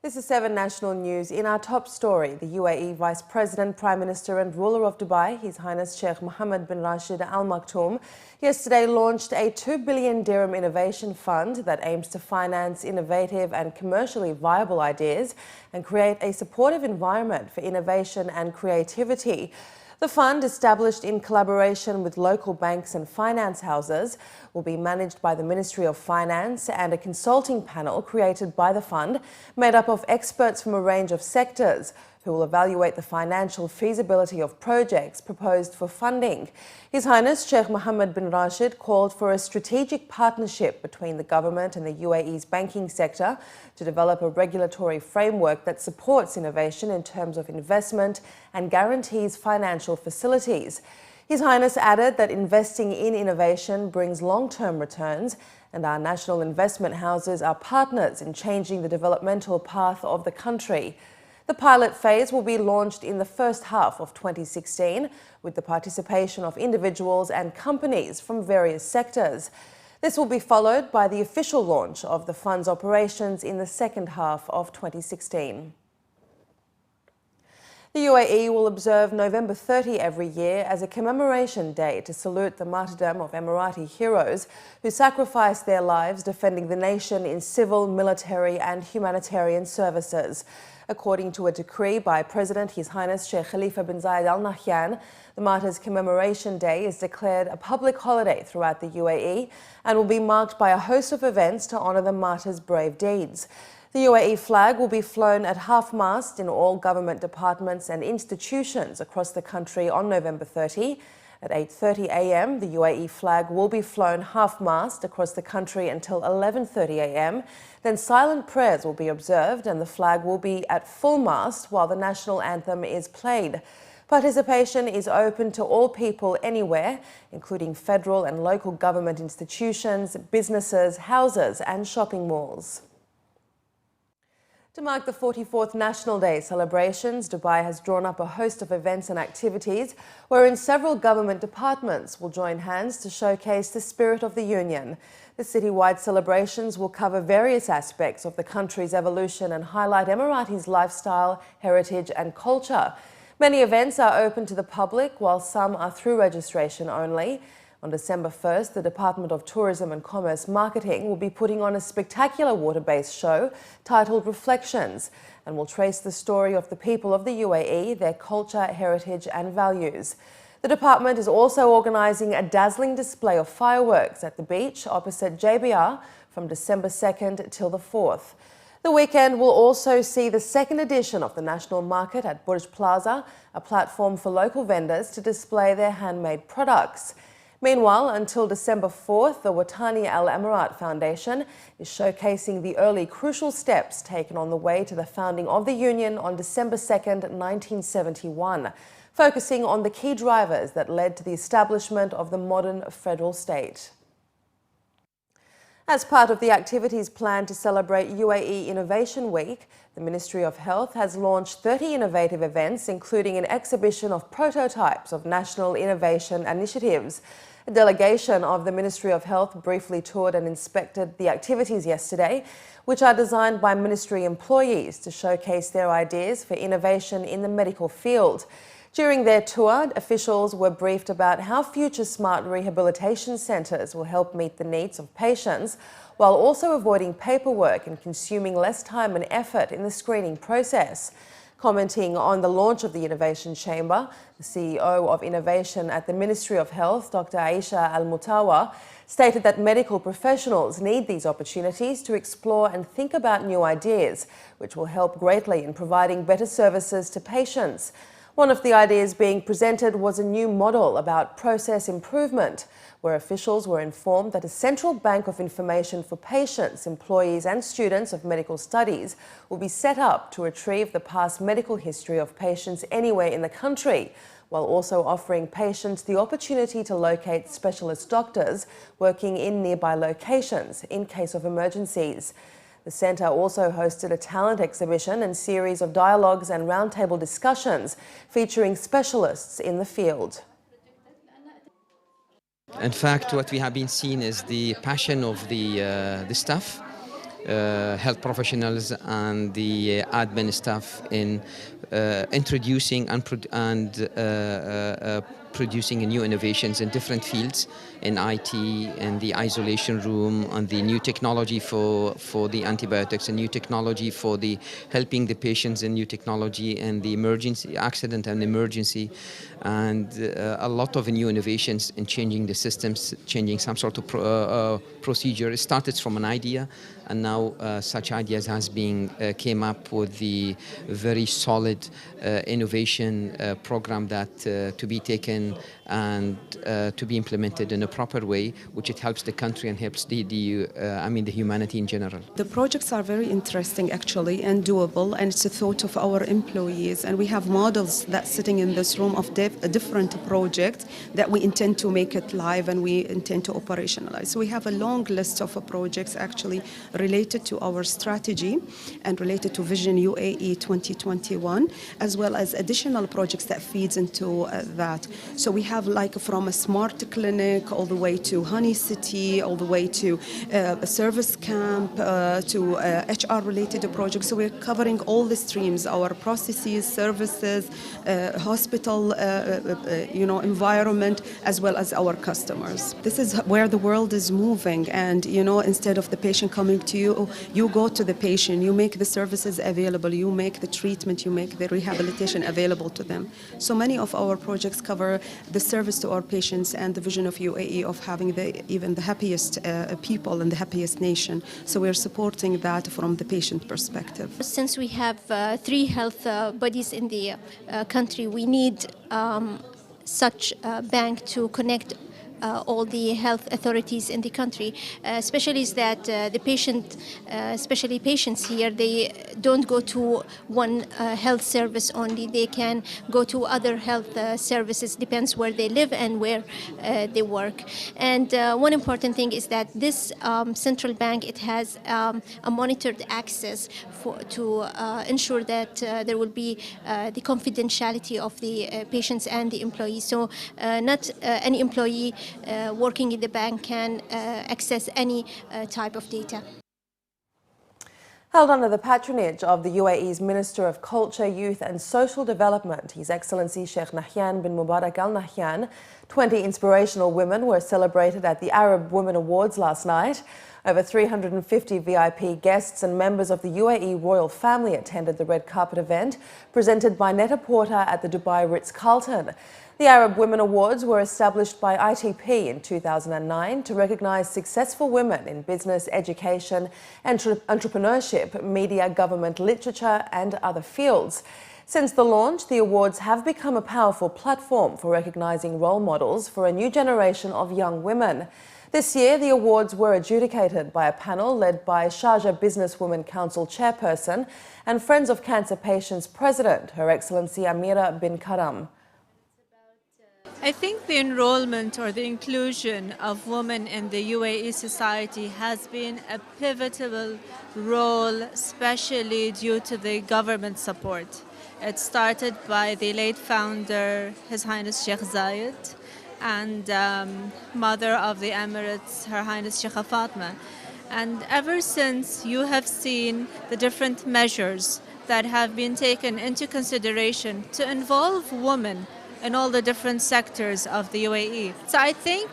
This is 7 National News. In our top story, the UAE Vice President, Prime Minister and ruler of Dubai, His Highness Sheikh Mohammed bin Rashid Al Maktoum, yesterday launched a 2 billion dirham innovation fund that aims to finance innovative and commercially viable ideas and create a supportive environment for innovation and creativity. The fund, established in collaboration with local banks and finance houses, will be managed by the Ministry of Finance and a consulting panel created by the fund, made up of experts from a range of sectors, who will evaluate the financial feasibility of projects proposed for funding. His Highness Sheikh Mohammed bin Rashid called for a strategic partnership between the government and the UAE's banking sector to develop a regulatory framework that supports innovation in terms of investment and guarantees financial facilities. His Highness added that investing in innovation brings long-term returns, and our national investment houses are partners in changing the developmental path of the country. The pilot phase will be launched in the first half of 2016 with the participation of individuals and companies from various sectors. This will be followed by the official launch of the fund's operations in the second half of 2016. The UAE will observe November 30 every year as a commemoration day to salute the martyrdom of Emirati heroes who sacrificed their lives defending the nation in civil, military and humanitarian services. According to a decree by President His Highness Sheikh Khalifa bin Zayed Al Nahyan, the Martyrs Commemoration Day is declared a public holiday throughout the UAE and will be marked by a host of events to honour the martyrs' brave deeds. The UAE flag will be flown at half-mast in all government departments and institutions across the country on November 30. At 8:30 a.m, the UAE flag will be flown half-mast across the country until 11:30 a.m. Then silent prayers will be observed and the flag will be at full mast while the national anthem is played. Participation is open to all people anywhere, including federal and local government institutions, businesses, houses and shopping malls. To mark the 44th National Day celebrations, Dubai has drawn up a host of events and activities wherein several government departments will join hands to showcase the spirit of the Union. The citywide celebrations will cover various aspects of the country's evolution and highlight Emirati's lifestyle, heritage and culture. Many events are open to the public, while some are through registration only. On December 1st, the Department of Tourism and Commerce Marketing will be putting on a spectacular water-based show titled Reflections and will trace the story of the people of the UAE, their culture, heritage and values. The department is also organising a dazzling display of fireworks at the beach opposite JBR from December 2nd till the 4th. The weekend will also see the second edition of the National Market at Burj Plaza, a platform for local vendors to display their handmade products. Meanwhile, until December 4th, the Watani Al Emirat Foundation is showcasing the early crucial steps taken on the way to the founding of the Union on December 2nd, 1971, focusing on the key drivers that led to the establishment of the modern federal state. As part of the activities planned to celebrate UAE Innovation Week, the Ministry of Health has launched 30 innovative events, including an exhibition of prototypes of national innovation initiatives. A delegation of the Ministry of Health briefly toured and inspected the activities yesterday, which are designed by ministry employees to showcase their ideas for innovation in the medical field. During their tour, officials were briefed about how future smart rehabilitation centres will help meet the needs of patients, while also avoiding paperwork and consuming less time and effort in the screening process. Commenting on the launch of the Innovation Chamber, the CEO of Innovation at the Ministry of Health, Dr. Aisha Al-Mutawa, stated that medical professionals need these opportunities to explore and think about new ideas, which will help greatly in providing better services to patients. One of the ideas being presented was a new model about process improvement, where officials were informed that a central bank of information for patients, employees and students of medical studies will be set up to retrieve the past medical history of patients anywhere in the country, while also offering patients the opportunity to locate specialist doctors working in nearby locations in case of emergencies. The centre also hosted a talent exhibition and series of dialogues and roundtable discussions featuring specialists in the field. In fact, what we have been seeing is the passion of the staff health professionals and the admin staff in introducing and producing new innovations in different fields, in IT, in the isolation room, on the new technology for the antibiotics, and new technology for the helping the patients, and new technology in the emergency, accident and emergency, and a lot of new innovations in changing the systems, changing some sort of procedure. It started from an idea, and now such ideas has been came up with the very solid innovation program that to be taken and to be implemented in a proper way, which it helps the country and helps the humanity in general. The projects are very interesting actually and doable, and it's a thought of our employees, and we have models that sitting in this room of different projects that we intend to make it live and we intend to operationalize. So we have a long list of projects actually related to our strategy and related to Vision UAE 2021, as well as additional projects that feeds into that. So we have like from a smart clinic all the way to Honey City, all the way to a service camp, to HR related projects. So we're covering all the streams, our processes, services, hospital, environment, as well as our customers. This is where the world is moving, and instead of the patient coming to you, you go to the patient, you make the services available, you make the treatment, you make the rehabilitation available to them. So many of our projects cover the service to our patients and the vision of UAE of having even the happiest people and the happiest nation. So we're supporting that from the patient perspective. Since we have 3 health bodies in the country, we need such a bank to connect all the health authorities in the country, especially is that the patient, especially patients here, they don't go to one health service only. They can go to other health services, depends where they live and where they work. And one important thing is that this central bank, it has a monitored access to ensure that there will be the confidentiality of the patients and the employees. So not any employee working in the bank can access any type of data. Held under the patronage of the UAE's Minister of Culture, Youth and Social Development, His Excellency Sheikh Nahyan bin Mubarak Al Nahyan, 20 inspirational women were celebrated at the Arab Woman Awards last night. Over 350 VIP guests and members of the UAE royal family attended the red carpet event presented by Net-a-Porter at the Dubai Ritz-Carlton. The Arab Women Awards were established by ITP in 2009 to recognise successful women in business, education, entrepreneurship, media, government, literature and other fields. Since the launch, the awards have become a powerful platform for recognising role models for a new generation of young women. This year, the awards were adjudicated by a panel led by Sharjah Businesswomen Council Chairperson and Friends of Cancer Patients President, Her Excellency Amira bin Karam. I think the enrollment or the inclusion of women in the UAE society has been a pivotal role, especially due to the government support. It started by the late founder, His Highness Sheikh Zayed, and mother of the Emirates, Her Highness Sheikha Fatma. And ever since, you have seen the different measures that have been taken into consideration to involve women in all the different sectors of the UAE. So I think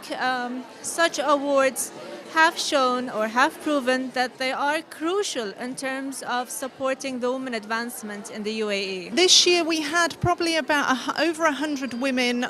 such awards have shown or have proven that they are crucial in terms of supporting the women advancement in the UAE. This year we had probably about over 100 women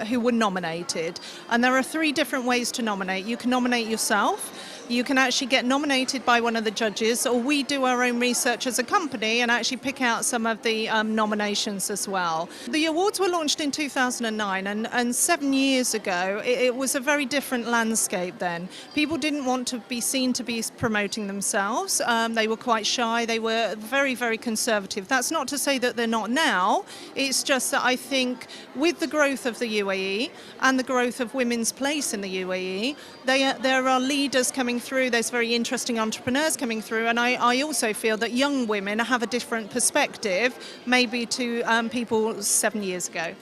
who were nominated, and there are 3 different ways to nominate. You can nominate yourself. You can actually get nominated by one of the judges, or we do our own research as a company and actually pick out some of the nominations as well. The awards were launched in 2009, and 7 years ago it was a very different landscape then. People didn't want to be seen to be promoting themselves. They were quite shy. They were very, very conservative. That's not to say that they're not now. It's just that I think with the growth of the UAE and the growth of women's place in the UAE, there are leaders coming through, there's very interesting entrepreneurs coming through, and I also feel that young women have a different perspective maybe to people 7 years ago.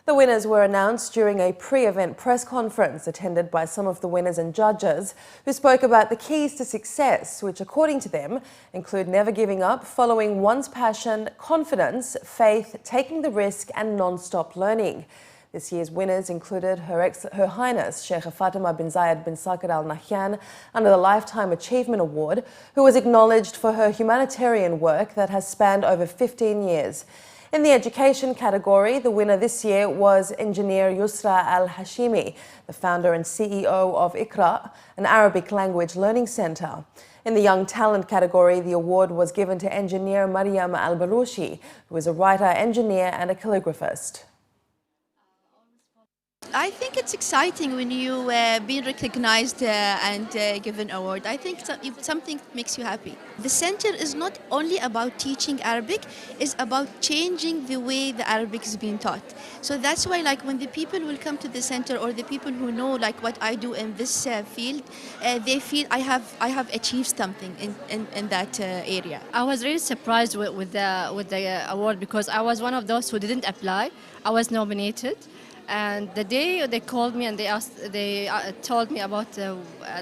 The winners were announced during a pre-event press conference attended by some of the winners and judges who spoke about the keys to success, which according to them include never giving up, following one's passion, confidence, faith, taking the risk and non-stop learning. This year's winners included Her Highness Sheikh Fatima bin Zayed bin Sakir Al Nahyan under the Lifetime Achievement Award, who was acknowledged for her humanitarian work that has spanned over 15 years. In the education category, the winner this year was engineer Yusra Al-Hashimi, the founder and CEO of Iqra, an Arabic language learning centre. In the young talent category, the award was given to engineer Mariam Al-Balushi, who is a writer, engineer and a calligraphist. I think it's exciting when you being recognized and given award. I think something makes you happy. The center is not only about teaching Arabic, it's about changing the way the Arabic is being taught. So that's why, like, when the people will come to the center, or the people who know like what I do in this field, they feel I have achieved something in that area. I was really surprised with the award, because I was one of those who didn't apply. I was nominated. And the day they called me and they told me about the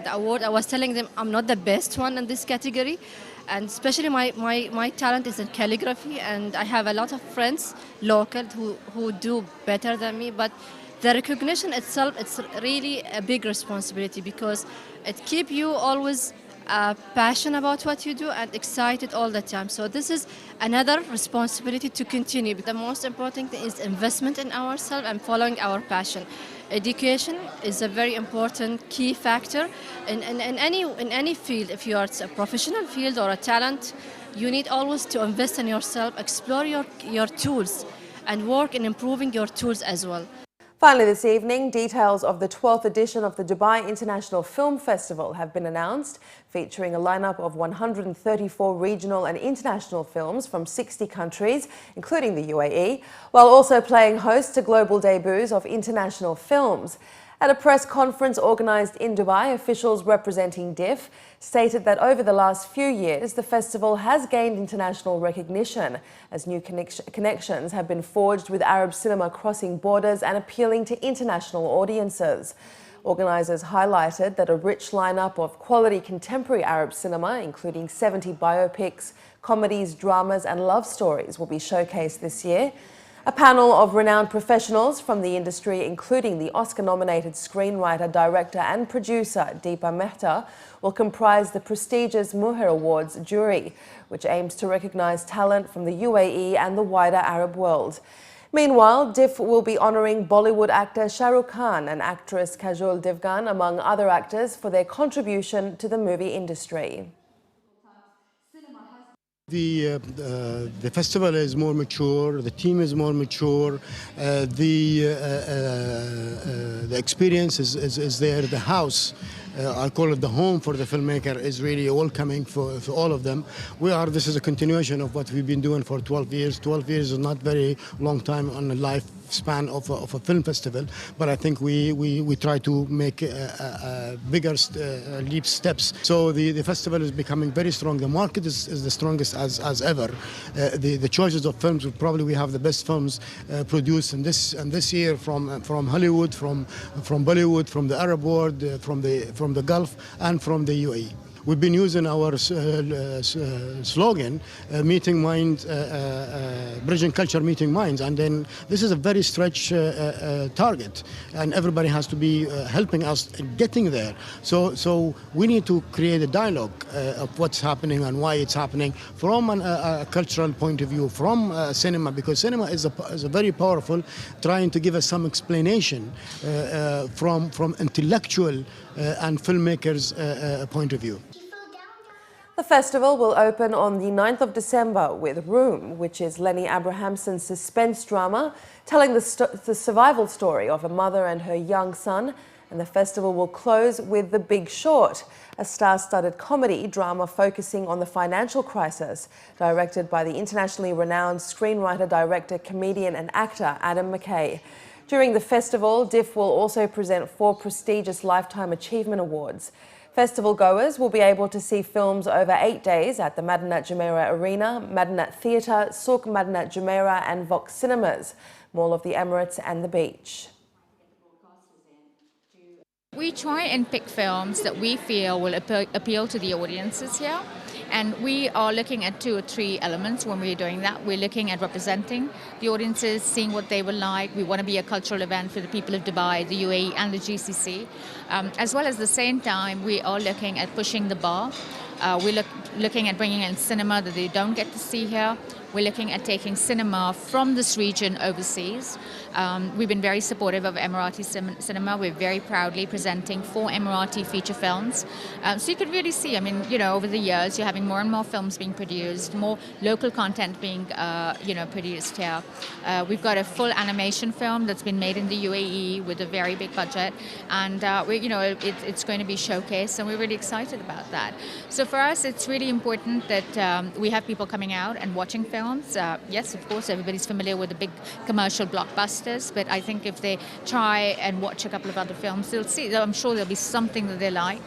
award, I was telling them I'm not the best one in this category, and especially my talent is in calligraphy, and I have a lot of friends local who do better than me. But the recognition itself, it's really a big responsibility, because it keeps you always passionate about what you do and excited all the time. So this is another responsibility to continue. The most important thing is investment in ourselves and following our passion. Education is a very important key factor in any field. If you are a professional field or a talent, you need always to invest in yourself, explore your tools and work in improving your tools as well. Finally this evening, details of the 12th edition of the Dubai International Film Festival have been announced, featuring a lineup of 134 regional and international films from 60 countries, including the UAE, while also playing host to global debuts of international films. At a press conference organised in Dubai, officials representing DIF stated that over the last few years, the festival has gained international recognition as new connections have been forged with Arab cinema crossing borders and appealing to international audiences. Organisers highlighted that a rich lineup of quality contemporary Arab cinema, including 70 biopics, comedies, dramas and love stories, will be showcased this year. A panel of renowned professionals from the industry, including the Oscar-nominated screenwriter, director and producer Deepa Mehta, will comprise the prestigious Muher Awards jury, which aims to recognise talent from the UAE and the wider Arab world. Meanwhile, DIF will be honouring Bollywood actor Shah Rukh Khan and actress Kajol Devgan, among other actors, for their contribution to the movie industry. The festival is more mature, the team is more mature, the experience is there, the house, I call it the home for the filmmaker, is really welcoming for all of them. This is a continuation of what we've been doing for 12 years. 12 years is not very long time on the lifespan of a film festival, but I think we try to make bigger leap steps. So the festival is becoming very strong. The market is the strongest as ever. The choices of films, we have the best films produced in this year from Hollywood, from Bollywood, from the Arab world, from the Gulf and from the UAE. We've been using our slogan, meeting minds, bridging culture, meeting minds, and then this is a very stretch target, and everybody has to be helping us in getting there. So we need to create a dialogue of what's happening and why it's happening from a cultural point of view, from cinema, because cinema is a very powerful, trying to give us some explanation from intellectual and filmmakers' point of view. The festival will open on the 9th of December with Room, which is Lenny Abrahamson's suspense drama telling the survival story of a mother and her young son. And the festival will close with The Big Short, a star-studded comedy drama focusing on the financial crisis, directed by the internationally renowned screenwriter, director, comedian and actor Adam McKay. During the festival, DIF will also present 4 prestigious Lifetime Achievement Awards. Festival goers will be able to see films over 8 days at the Madinat Jumeirah Arena, Madinat Theatre, Souk Madinat Jumeirah and Vox Cinemas. Mall of the Emirates and the beach. We try and pick films that we feel will appeal to the audiences here. And we are looking at 2 or 3 elements when we're doing that. We're looking at representing the audiences, seeing what they will like. We want to be a cultural event for the people of Dubai, the UAE and the GCC. As well as the same time, we are looking at pushing the bar. We're looking at bringing in cinema that they don't get to see here. We're looking at taking cinema from this region overseas. We've been very supportive of Emirati cinema. We're very proudly presenting 4 Emirati feature films. So you can really see, I mean, you know, over the years, you're having more and more films being produced, more local content being, produced here. We've got a full animation film that's been made in the UAE with a very big budget. And, it's going to be showcased, and we're really excited about that. So for us, it's really important that we have people coming out and watching films. Yes, of course, everybody's familiar with the big commercial blockbusters, but I think if they try and watch a couple of other films, they'll see, I'm sure there'll be something that they like.